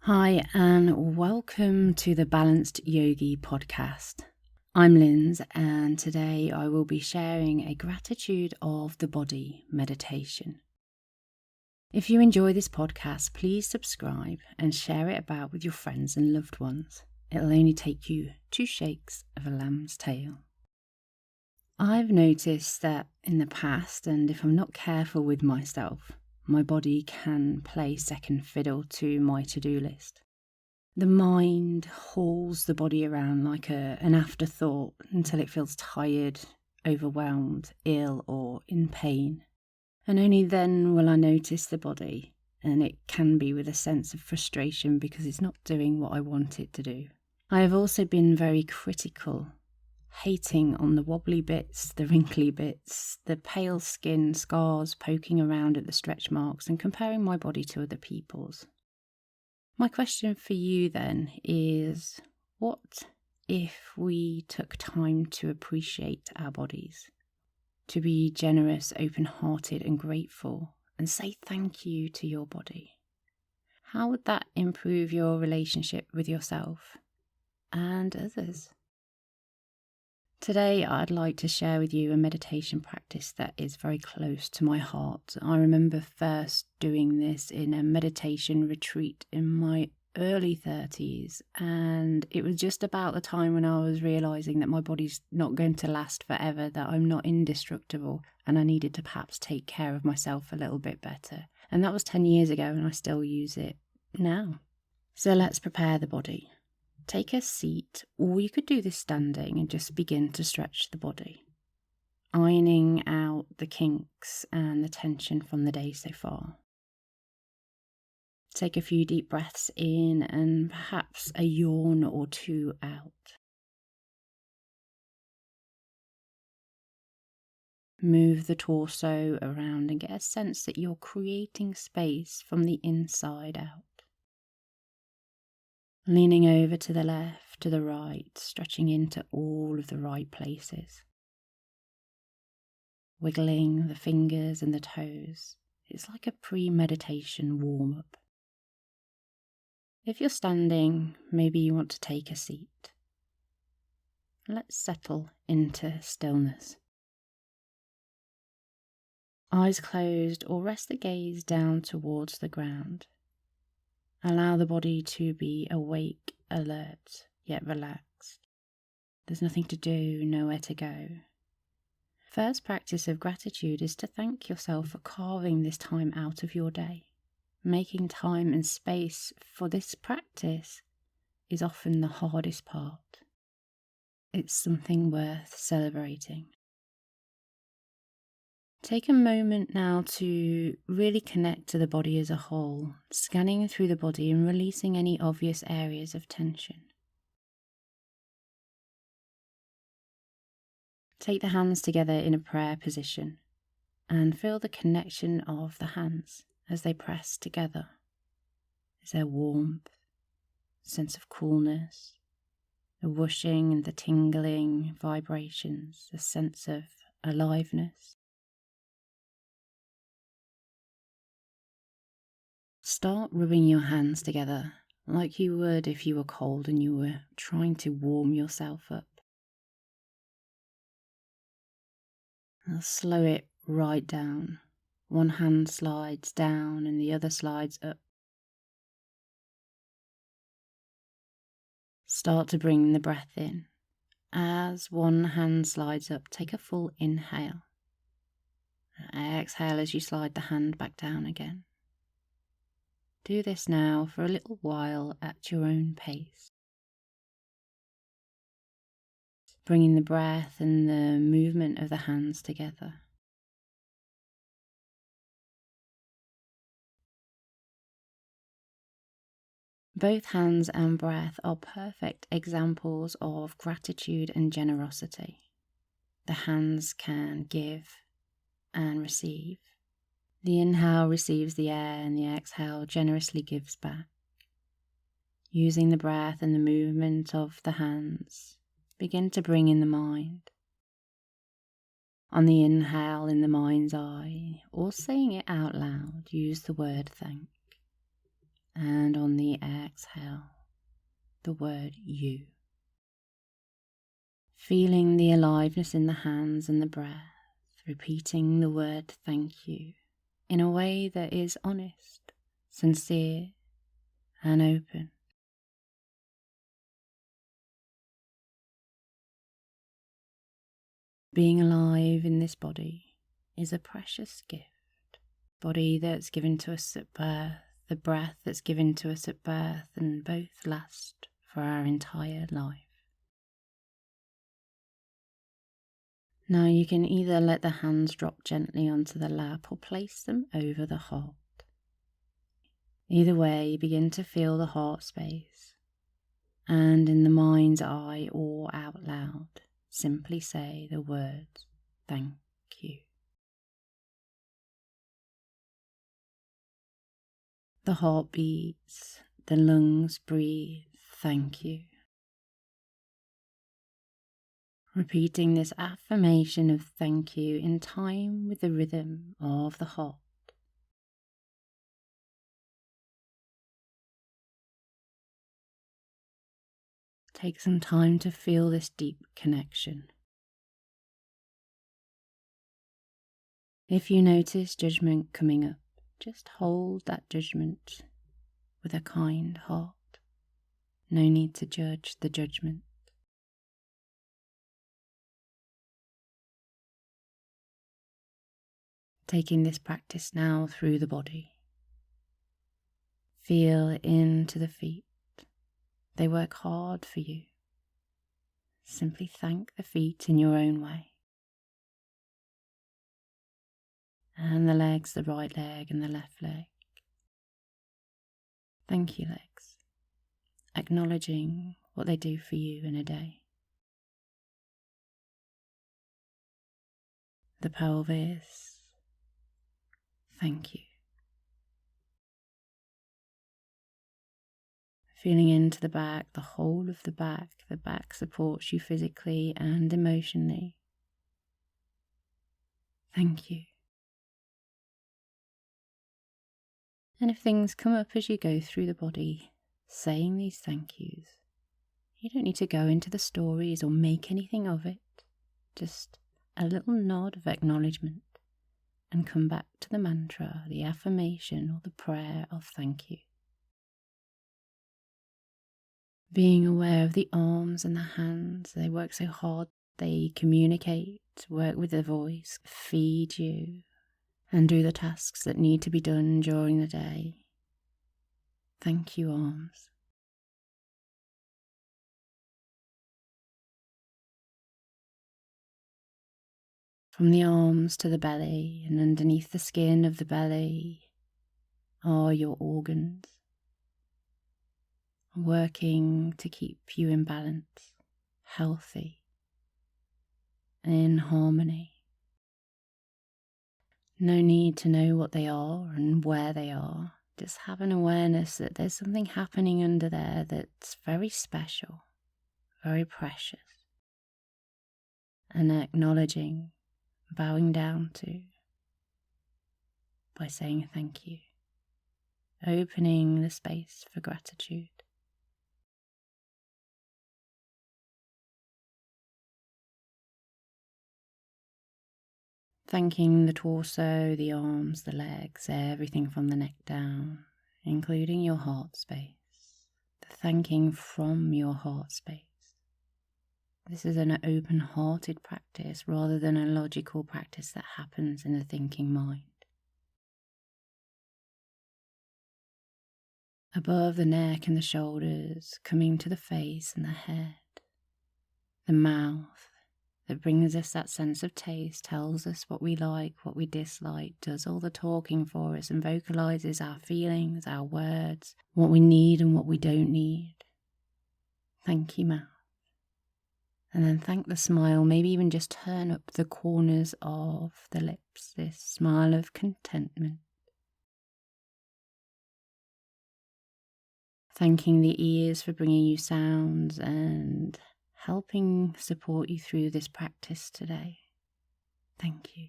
Hi, and welcome to the Balanced Yogi podcast. I'm Linz, and today I will be sharing a gratitude of the body meditation. If you enjoy this podcast, please subscribe and share it about with your friends and loved ones. It'll only take you 2 shakes of a lamb's tail. I've noticed that in the past, and if I'm not careful with myself, my body can play second fiddle to my to-do list. The mind hauls the body around like an afterthought until it feels tired, overwhelmed, ill, or in pain. And only then will I notice the body, and it can be with a sense of frustration because it's not doing what I want it to do. I have also been very critical, hating on the wobbly bits, the wrinkly bits, the pale skin, scars poking around at the stretch marks, and comparing my body to other people's. My question for you then is, what if we took time to appreciate our bodies, to be generous, open-hearted and grateful, and say thank you to your body? How would that improve your relationship with yourself and others? Today, I'd like to share with you a meditation practice that is very close to my heart. I remember first doing this in a meditation retreat in my early 30s, and it was just about the time when I was realising that my body's not going to last forever, that I'm not indestructible, and I needed to perhaps take care of myself a little bit better. And that was 10 years ago, and I still use it now. So let's prepare the body. Take a seat, or you could do this standing and just begin to stretch the body, ironing out the kinks and the tension from the day so far. Take a few deep breaths in and perhaps a yawn or two out. Move the torso around and get a sense that you're creating space from the inside out. Leaning over to the left, to the right, stretching into all of the right places. Wiggling the fingers and the toes. It's like a pre-meditation warm-up. If you're standing, maybe you want to take a seat. Let's settle into stillness. Eyes closed, or rest the gaze down towards the ground. Allow the body to be awake, alert, yet relaxed. There's nothing to do, nowhere to go. First practice of gratitude is to thank yourself for carving this time out of your day. Making time and space for this practice is often the hardest part. It's something worth celebrating. Take a moment now to really connect to the body as a whole, scanning through the body and releasing any obvious areas of tension. Take the hands together in a prayer position and feel the connection of the hands as they press together. Is there warmth, sense of coolness, the whooshing and the tingling vibrations, a sense of aliveness? Start rubbing your hands together like you would if you were cold and you were trying to warm yourself up. Now slow it right down. One hand slides down and the other slides up. Start to bring the breath in. As one hand slides up, take a full inhale. Exhale as you slide the hand back down again. Do this now for a little while at your own pace. Bringing the breath and the movement of the hands together. Both hands and breath are perfect examples of gratitude and generosity. The hands can give and receive. The inhale receives the air and the exhale generously gives back. Using the breath and the movement of the hands, begin to bring in the mind. On the inhale in the mind's eye, or saying it out loud, use the word thank. And on the exhale, the word you. Feeling the aliveness in the hands and the breath, repeating the word thank you in a way that is honest, sincere, and open. Being alive in this body is a precious gift. Body that's given to us at birth, the breath that's given to us at birth, and both last for our entire life. Now you can either let the hands drop gently onto the lap or place them over the heart. Either way, begin to feel the heart space, and in the mind's eye or out loud, simply say the words, thank you. The heart beats, the lungs breathe, thank you. Repeating this affirmation of thank you in time with the rhythm of the heart. Take some time to feel this deep connection. If you notice judgment coming up, just hold that judgment with a kind heart. No need to judge the judgment. Taking this practice now through the body. Feel into the feet. They work hard for you. Simply thank the feet in your own way. And the legs, the right leg and the left leg. Thank you, legs. Acknowledging what they do for you in a day. The pelvis. Thank you. Feeling into the back, the whole of the back. The back supports you physically and emotionally. Thank you. And if things come up as you go through the body, saying these thank yous, you don't need to go into the stories or make anything of it. Just a little nod of acknowledgement and come back to the mantra, the affirmation or the prayer of thank you. Being aware of the arms and the hands, they work so hard, they communicate, work with the voice, feed you, and do the tasks that need to be done during the day. Thank you, arms. From the arms to the belly, and underneath the skin of the belly are your organs, working to keep you in balance, healthy, in harmony. No need to know what they are and where they are. Just have an awareness that there's something happening under there that's very special, very precious, and acknowledging, bowing down to, by saying thank you, opening the space for gratitude. Thanking the torso, the arms, the legs, everything from the neck down, including your heart space. The thanking from your heart space. This is an open-hearted practice rather than a logical practice that happens in the thinking mind. Above the neck and the shoulders, coming to the face and the head, the mouth, that brings us that sense of taste, tells us what we like, what we dislike, does all the talking for us and vocalizes our feelings, our words, what we need and what we don't need. Thank you, mouth. And then thank the smile, maybe even just turn up the corners of the lips, this smile of contentment. Thanking the ears for bringing you sounds and helping support you through this practice today. Thank you.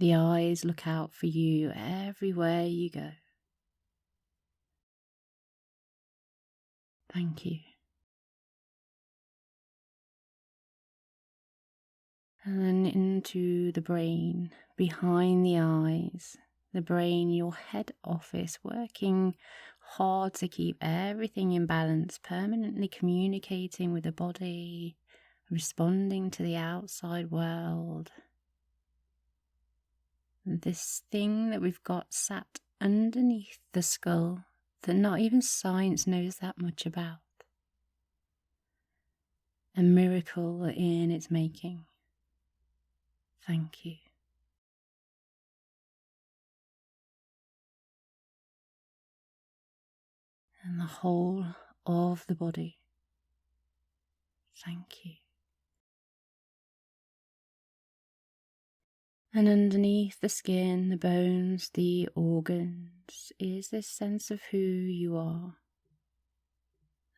The eyes look out for you everywhere you go. Thank you. And then into the brain, behind the eyes, the brain, your head office, working hard to keep everything in balance, permanently communicating with the body, responding to the outside world. This thing that we've got sat underneath the skull that not even science knows that much about. A miracle in its making. Thank you. And the whole of the body. Thank you. And underneath the skin, the bones, the organs, is this sense of who you are.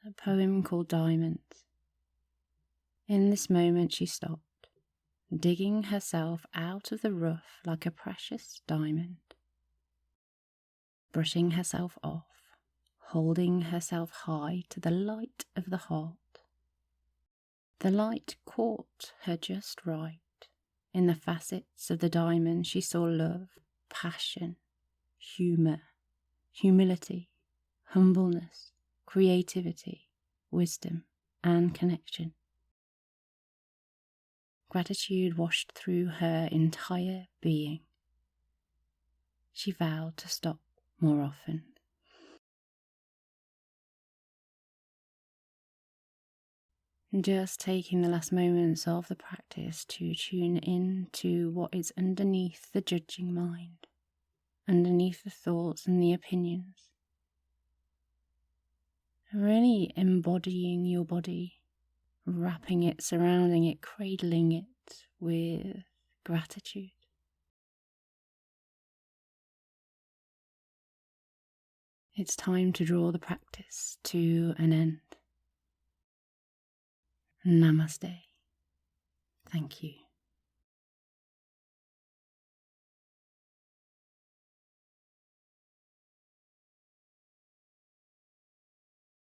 A poem called Diamonds. In this moment she stopped, digging herself out of the rough like a precious diamond, brushing herself off, holding herself high to the light of the heart. The light caught her just right. In the facets of the diamond she saw love, passion, humour, humility, humbleness, creativity, wisdom, and connection. Gratitude washed through her entire being. She vowed to stop more often. Just taking the last moments of the practice to tune in to what is underneath the judging mind, underneath the thoughts and the opinions. Really embodying your body, wrapping it, surrounding it, cradling it with gratitude. It's time to draw the practice to an end. Namaste. Thank you.